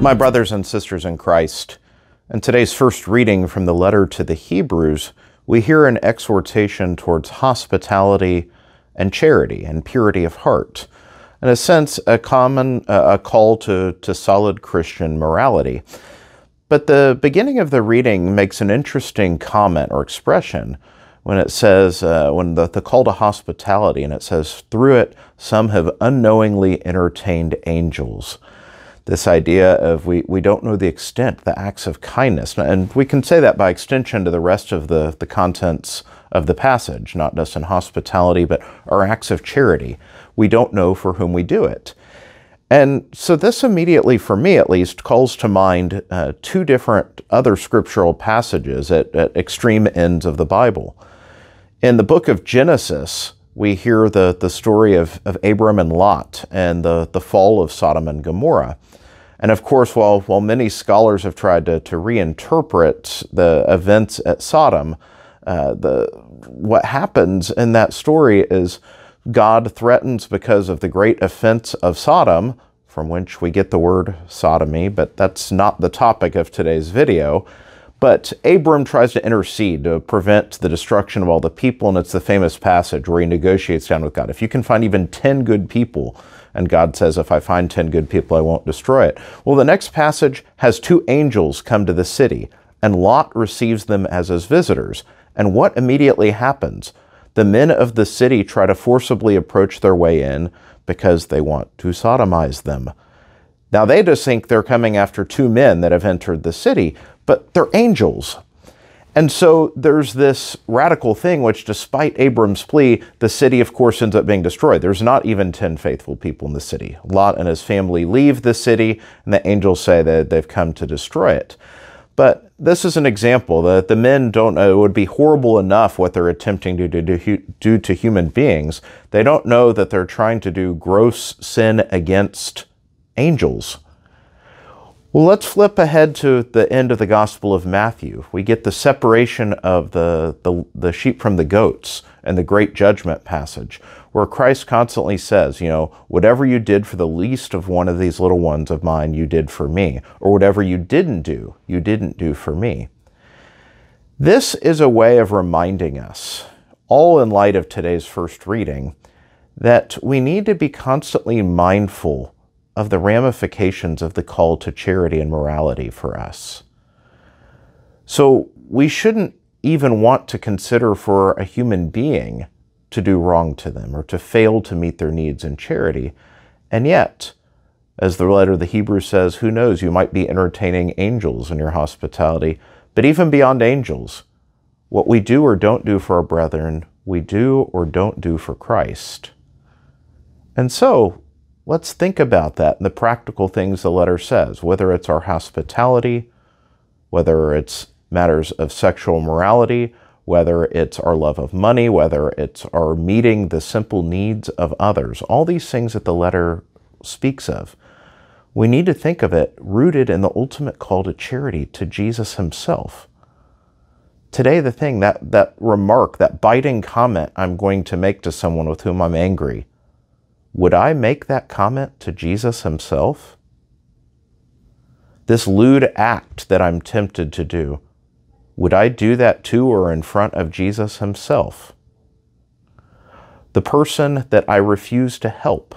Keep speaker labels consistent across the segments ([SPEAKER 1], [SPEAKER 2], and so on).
[SPEAKER 1] My brothers and sisters in Christ, in today's first reading from the letter to the Hebrews, we hear an exhortation towards hospitality and charity and purity of heart. In a sense, a call to solid Christian morality. But the beginning of the reading makes an interesting comment or expression when it says, when the call to hospitality, and it says, through it, some have unknowingly entertained angels. This idea of we don't know the extent, the acts of kindness. And we can say that by extension to the rest of the contents of the passage, not just in hospitality, but our acts of charity. We don't know for whom we do it. And so this immediately, for me at least, calls to mind two different other scriptural passages at extreme ends of the Bible. In the book of Genesis, we hear the story of Abram and Lot and the fall of Sodom and Gomorrah. And of course, while many scholars have tried to reinterpret the events at Sodom, what happens in that story is God threatens because of the great offense of Sodom, from which we get the word sodomy, but that's not the topic of today's video. But Abram tries to intercede to prevent the destruction of all the people, and it's the famous passage where he negotiates down with God. If you can find even 10 good people, and God says, if I find 10 good people, I won't destroy it. Well, the next passage has two angels come to the city, and Lot receives them as his visitors. And what immediately happens? The men of the city try to forcibly approach their way in because they want to sodomize them. Now, they just think they're coming after two men that have entered the city, but they're angels. And so there's this radical thing, which despite Abram's plea, the city, of course, ends up being destroyed. There's not even 10 faithful people in the city. Lot and his family leave the city, and the angels say that they've come to destroy it. But this is an example that the men don't know. It would be horrible enough what they're attempting to do to human beings. They don't know that they're trying to do gross sin against angels. Well, let's flip ahead to the end of the Gospel of Matthew. We get the separation of the sheep from the goats and the great judgment passage, where Christ constantly says, whatever you did for the least of one of these little ones of mine, you did for me. Or whatever you didn't do for me. This is a way of reminding us, all in light of today's first reading, that we need to be constantly mindful of the ramifications of the call to charity and morality for us. So we shouldn't even want to consider for a human being to do wrong to them or to fail to meet their needs in charity. And yet, as the letter of the Hebrews says, who knows, you might be entertaining angels in your hospitality. But even beyond angels, what we do or don't do for our brethren, we do or don't do for Christ. And so, let's think about that and the practical things the letter says, whether it's our hospitality, whether it's matters of sexual morality, whether it's our love of money, whether it's our meeting the simple needs of others. All these things that the letter speaks of, we need to think of it rooted in the ultimate call to charity, to Jesus himself. Today, the thing, that remark, that biting comment I'm going to make to someone with whom I'm angry, would I make that comment to Jesus himself? This lewd act that I'm tempted to do, would I do that to or in front of Jesus himself? The person that I refuse to help,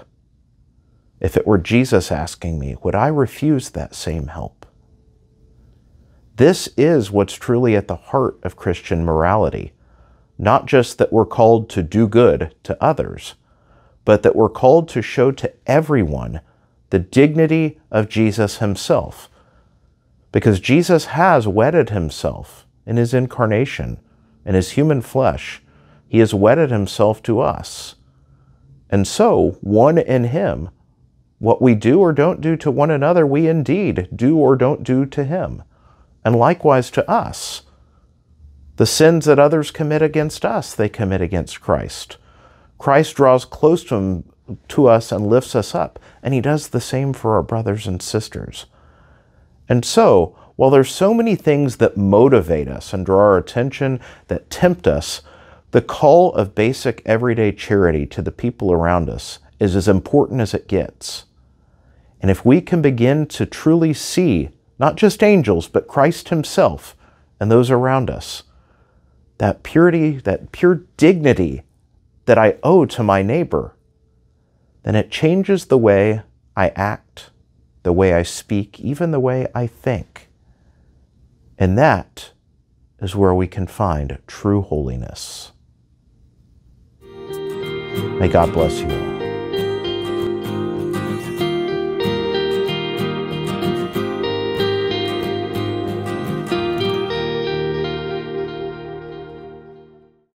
[SPEAKER 1] if it were Jesus asking me, would I refuse that same help? This is what's truly at the heart of Christian morality. Not just that we're called to do good to others, but that we're called to show to everyone the dignity of Jesus himself. Because Jesus has wedded himself in his incarnation, in his human flesh. He has wedded himself to us. And so, one in him, what we do or don't do to one another, we indeed do or don't do to him. And likewise to us. The sins that others commit against us, they commit against Christ. Christ draws close to us and lifts us up, and he does the same for our brothers and sisters. And so, while there's so many things that motivate us and draw our attention, that tempt us, the call of basic everyday charity to the people around us is as important as it gets. And if we can begin to truly see not just angels, but Christ himself and those around us, that purity, that pure dignity that I owe to my neighbor, then it changes the way I act, the way I speak, even the way I think. And that is where we can find true holiness. May God bless you all.